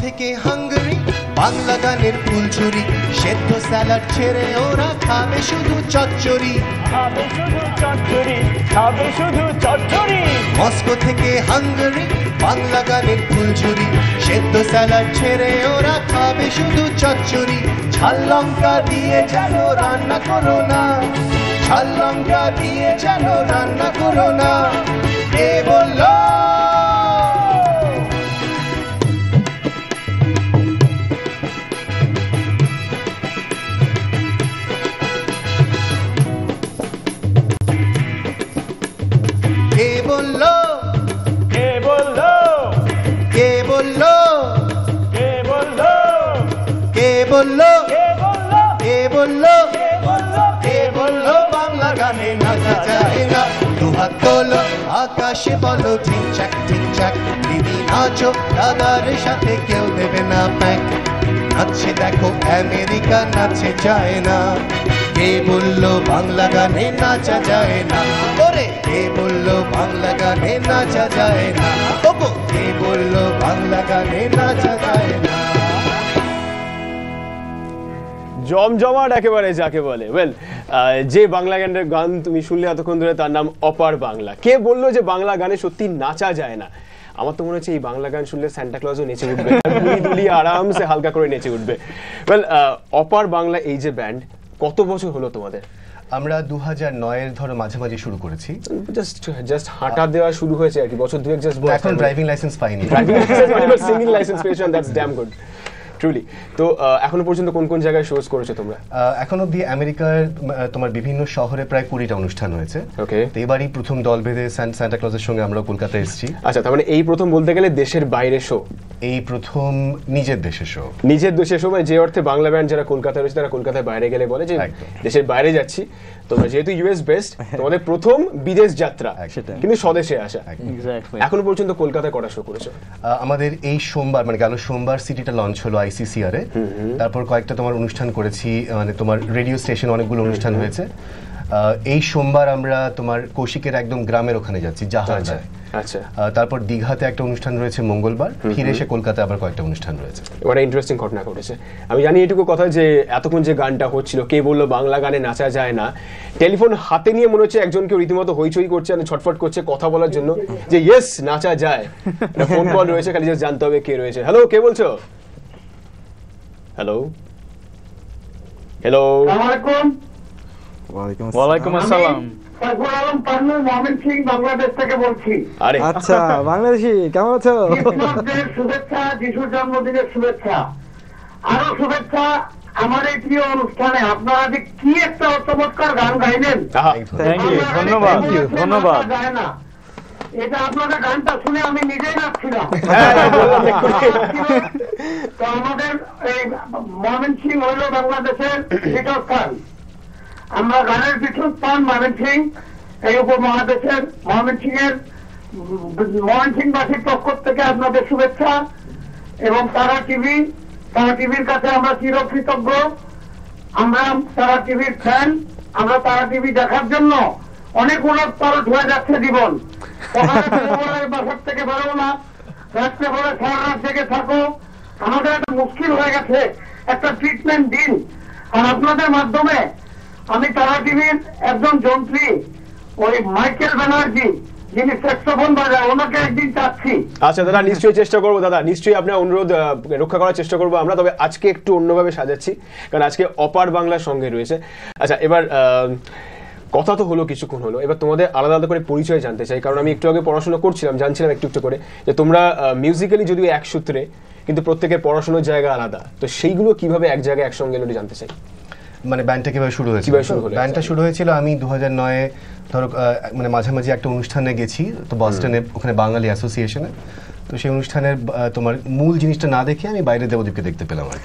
থেকে হাঙ্গেরি, বাংলা গানের ফুলঝুরি, সেদ্ধ স্যালাড ছেড়ে ওরা খাবে শুধু চচ্চড়ি, খাবে শুধু চচ্চড়ি, খাবে শুধু চচ্চড়ি। মস্কো থেকে হাঙ্গেরি, বাংলা গানের ফুলঝুরি, সেদ্ধ স্যালাড ছেড়ে ওরা খাবে শুধু চচ্চড়ি। ঝাল লঙ্কা দিয়ে যেন রান্না করো না, ঝাল লঙ্কা দিয়ে যেন রান্না করো না। কে বললো? কে বললো? কে বললো? কে বললো? কে বললো? কে বললো? কে বললো? কে বললো? কে বললো? কে বললো বাংলা গানে নাচা যায় না? দুহাত তোলো আকাশে বলো ঠিকঠাক ঠিকঠাক, দিদি নাচো দাদার সাথে কেউ দেবে না প্যাক। নাচছে দেখো আমেরিকা, নাচে যায় না। কে বললো বাংলা গানে নাচা যায় না? ওরে কে বললো বাংলা গানে নাচা যায় না? ওগো কে বললো বাংলা গানে নাচা যায় না? জমজমাট একেবারে যাকে বলে। ওয়েল, যে বাংলা গানের গান তুমি শুনলে এতক্ষণ ধরে তার নাম অপার বাংলা। কে বললো যে বাংলা গানে সত্যি নাচা যায় না? আমার তো মনে হচ্ছে এই বাংলা গান শুনলে সান্টা ক্লজও নেচে উঠবে, দুলিয়ে আরামসে হালকা করে নেচে উঠবে। ওয়েল, অপার বাংলা এই যে ব্যান্ড, কত বছর হলো তোমাদের? আমরা 2009-এর ধরো মাঝামাঝি শুরু করেছি। জাস্ট হাঁটা দেওয়া শুরু হয়েছে আর কি, বছর দুয়েক জাস্ট। এখন ড্রাইভিং লাইসেন্স পাইনি, সিঙ্গিং লাইসেন্স পেয়েছো, দ্যাটস ড্যাম গুড ট্রুলি। তো এখনো পর্যন্ত কোন কোন জায়গায় শোজ করেছো তোমরা? এখন অব্দি আমেরিকার তোমার বিভিন্ন শহরে প্রায় 20টা অনুষ্ঠান হয়েছে। ওকে, তো এবারই প্রথম দল বেঁধে সান্টা ক্লজের সঙ্গে আমরা কলকাতায় এসেছি। আচ্ছা, তার মানে এই প্রথম বলতে গেলে দেশের বাইরে শো? এই প্রথম নিজের দেশের শো। নিজের দেশের শো মানে যে অর্থে বাংলা ব্যান্ড যারা কলকাতায় রয়েছে তারা কলকাতায় বাইরে গেলে বলে যে দেশের বাইরে যাচ্ছি। তোমরা যেহেতু ইউএস বেস্ট, তোমাদের প্রথম বিদেশ যাত্রা কিন্তু স্বদেশে আসা। এখনো পর্যন্ত কলকাতায় কটা শো করেছো? আমাদের এই সোমবার মানে গেল সোমবার সিটিটা লঞ্চ হলো ICCR এ। তারপর কয়েকটা তোমার অনুষ্ঠান করেছি, মানে তোমার রেডিও স্টেশন অনেকগুলো অনুষ্ঠান হয়েছে। এই সোমবার আমরা তোমার কৌশিকের একদম গ্রামের ওখানে যাচ্ছি, জাহাজায়। আচ্ছা, তারপর দীঘাতে একটা অনুষ্ঠান রয়েছে মঙ্গলবার, ফিরে এসে কলকাতায় আবার কয়েকটা অনুষ্ঠান রয়েছে। একটা ইন্টারেস্টিং ঘটনা ঘটেছে। আমি জানি এটুকু কথা যে এতক্ষণ যে গানটা হচ্ছিল, কে বললো বাংলা গানে নাচা যায় না, টেলিফোন হাতে নিয়ে মনে হচ্ছে একজন কেউ রীতিমতো হইচই করছে, ছটফট করছে কথা বলার জন্য যে ইয়েস নাচা যায়। ফোন কল রয়েছে, খালি জাস্ট জানতে হবে কে রয়েছে। হ্যালো, কে বলছো? হ্যালো হ্যালো, ওয়ালাইকুম আসসালাম। বাংলাদেশ থেকে বলছি। আরে আচ্ছা, বাংলাদেশি কেমন আছো? শুভেচ্ছা, যিশুর জন্মদিনের শুভেচ্ছা, আরো শুভেচ্ছা আমার এই প্রিয় অনুষ্ঠানে। আপনারা যে কি একটা চমৎকার গান গাইলেন, ধন্যবাদ ধন্যবাদ। যায় না এটা আপনাদের গানটা শুনে আমি নিজেই নাচছিলাম। তো আমাদের এই ময়মনসিং হইল বাংলাদেশের পীঠস্থান। আমরা গানের পীঠস্থান ময়মনসিং, এই উপমহাদেশের ময়মনসিংবাসীর পক্ষ থেকে আপনাদের শুভেচ্ছা। এবং তারা টিভির কাছে আমরা চিরকৃতজ্ঞ। আমরা তারা টিভির ফ্যান। আমরা তারা টিভি দেখার জন্য অনেক উলট পালট হয়ে যাচ্ছে জীবন। বাসার থেকে বেরোবো না, রাত্রে বলে সারা রাত জেগে থাকো, আমাদের একটা মুশকিল হয়ে গেছে, একটা ট্রিটমেন্ট দিন। আর আপনাদের মাধ্যমে আমি তারা টিভির একজন যন্ত্রী, ওই মাইকেল ব্যানার্জি, যিনি স্যাক্সোফোন বাজায়, ওনাকে একদিন চাচ্ছি। আচ্ছা দাদা, নিশ্চয়ই চেষ্টা করবো দাদা, নিশ্চয়ই আপনার অনুরোধ রক্ষা করার চেষ্টা করবো আমরা। তবে আজকে একটু অন্যভাবে সাজাচ্ছি, কারণ আজকে অপার বাংলার সঙ্গে রয়েছে। আচ্ছা, এবার কথা তো হলো, কিছুক্ষণ হলো, এবার তোমাদের আলাদা আলাদা করে পরিচয় জানতে চাই। কারণ আমি একটু আগে পড়াশোনা করছিলাম, জানছিলাম একটু একটু করে যে তোমরা মিউজিক্যালি যদিও এক সূত্রে, কিন্তু প্রত্যেকের পড়াশোনার জায়গা আলাদা। তো সেইগুলো কিভাবে এক জায়গায় একসঙ্গে এলো জানতে চাই। মানে ব্যান্ডটা কিভাবে শুরু হয়েছিল? ব্যান্ডটা শুরু হয়েছিল আমি 2009-এ ধরো মানে মাঝামাঝি একটা অনুষ্ঠানে গেছি, তো বস্টনে, ওখানে বাঙালি অ্যাসোসিয়েশনে। তো সেই অনুষ্ঠানের তোমার মূল জিনিসটা না দেখে আমি বাইরে দেবদীপকে দেখতে পেলাম আর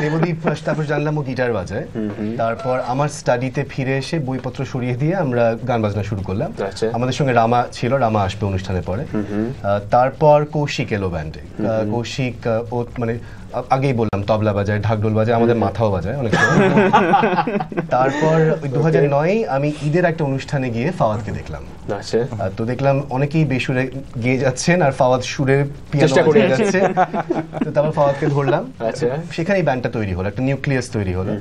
দেবদীপ ফার্স্ট, তারপর জানলাম ও গিটার বাজায়। তারপর আমার স্টাডিতে ফিরে এসে বইপত্র সরিয়ে দিয়ে আমরা গান বাজনা শুরু করলাম। আমাদের সঙ্গে রামা ছিল, রামা আসবে অনুষ্ঠানের পরে। তারপর কৌশিক এলো ব্যান্ডে। কৌশিক ও মানে আগেই বললাম তবলা বাজায়, ঢাকঢোল বাজায়, আমাদের মাথাও বাজায় অনেক সময়। তারপর ওই 2009 আমি ঈদের একটা অনুষ্ঠানে গিয়ে ফাওয়াদকে দেখলাম। আচ্ছা, তো দেখলাম অনেকেই বেসুরে গেয়ে যাচ্ছেন আর ফাওয়াদ সুরে পিয়ানো চেষ্টা করে বাজিয়ে যাচ্ছে। তো তারপর ফাওয়াদকে ধরলাম, আচ্ছা। সেখানেই ব্যান্ডটা তৈরি হলো, একটা নিউক্লিয়াস তৈরি হলো।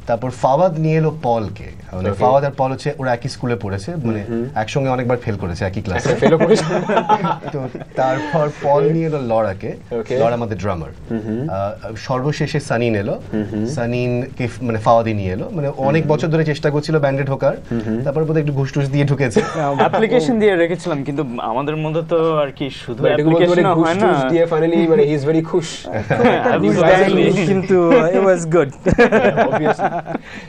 তারপর ফাওয়াদ নিয়ে এলো পলকে, মানে ফাওয়াদ আর পল হচ্ছে ওরা একই স্কুলে পড়েছে, মানে একসঙ্গে অনেকবার ফেল করেছে একই ক্লাসে। ফেলো করেছে। তো তারপর পল নিয়ে এলো লরাকে, Okay. লরা আমাদের ড্রামার। সর্বশেষে সানিন এলো, সানিনকে মানে ফাওয়াদি নিয়ে এলো, মানে অনেক বছর ধরে চেষ্টা করছিল ব্যান্ডে ঢোকার, তারপর বোধহয় একটু ঘুষ টুস দিয়ে ঢুকেছে। অ্যাপ্লিকেশন দিয়ে রেখেছিলাম, কিন্তু আমাদের মধ্যে তো আর কি শুধু মানে এটুকু বলতে পারি অ্যাপ্লিকেশন ঘুষ হয় না। টুস দিয়ে ফাইনালি মানে হি ইজ ভেরি খুশ। কিন্তু it was good.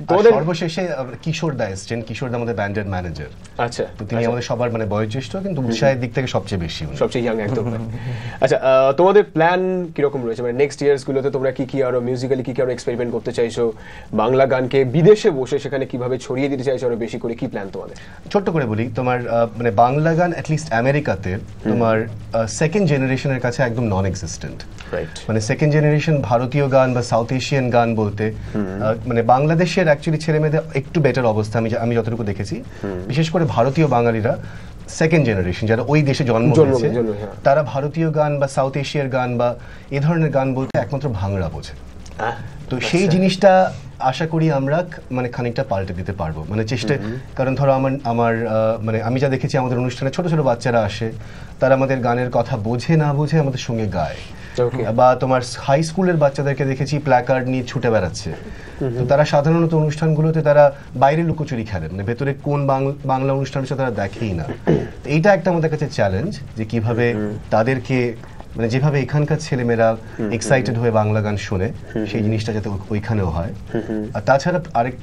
আর সর্বশেষে কিশোর দা এসছেন, কিশোর দা আমাদের ব্যান্ডের ম্যানেজার। আচ্ছা, তো তিনি আমাদের সবার মানে বয়োজ্যেষ্ঠ, কিন্তু উৎসাহের দিক থেকে সবচেয়ে বেশি উনি। সবচেয়ে ইয়াং একদম। আচ্ছা, তোমাদের প্ল্যান কিরকম রয়েছে, মানে নেক্সট ইয়ার্স গুলোতে তোমরা কি আরো মিউজিক্যালি কি আরো এক্সপেরিমেন্ট করতে চাইছো, বাংলা গানকে বিদেশে বসে সেখানে কিভাবে ছড়িয়ে দিতে চাইছো আরো বেশি করে, কি প্ল্যান তোমাদের? ছোট্ট করে বলি, তোমার মানে বাংলা গান অ্যাটলিস্ট আমেরিকাতে তোমার সেকেন্ড জেনারেশনের কাছে একদম নন এক্সিস্টেন্ট। রাইট, মানে সেকেন্ড জেনারেশন ভারতীয় গান বা সাউথ এশিয়ান গান বলতে মানে বাংলাদেশের অ্যাকচুয়ালি ছেলে মেয়েদের একটু বেটার অবস্থা আমি যতটুকু দেখেছি, বিশেষ করে ভারতীয় বাঙালিরা সেকেন্ড জেনারেশন যারা ওই দেশে জন্ম হয়েছে, হ্যাঁ। তারা ভারতীয় গান বা সাউথ এশিয়ার গান বা এ ধরনের গান বলতে একমাত্র ভাংড়া বোঝে। তো সেই জিনিসটা আশা করি আমরা মানে খানিকটা পাল্টে দিতে পারবো, মানে চেষ্টা। কারণ ধরো আমার মানে আমি যা দেখেছি আমাদের অনুষ্ঠানে ছোট ছোট বাচ্চারা আসে, তারা আমাদের গানের কথা বোঝে না বোঝে আমাদের সঙ্গে গায়। বা তোমার হাই স্কুলের বাচ্চাদেরকে দেখেছি প্ল্যাকার্ড নিয়ে ছুটে বেড়াচ্ছে। তো তারা সাধারণত অনুষ্ঠানগুলোতে তারা বাইরে লুকোচুরি খেলে, মানে ভেতরে কোন বাংলা অনুষ্ঠান হচ্ছে তারা দেখেই না। এইটা একটা আমাদের কাছে চ্যালেঞ্জ, যে কিভাবে তাদেরকে মানে যেভাবে এখানকার ছেলেমেয়েরা এক্সাইটেড হয়ে বাংলা গান শোনে সেই জিনিসটা যাতে ওইখানেও হয়। আর তাছাড়া আরেক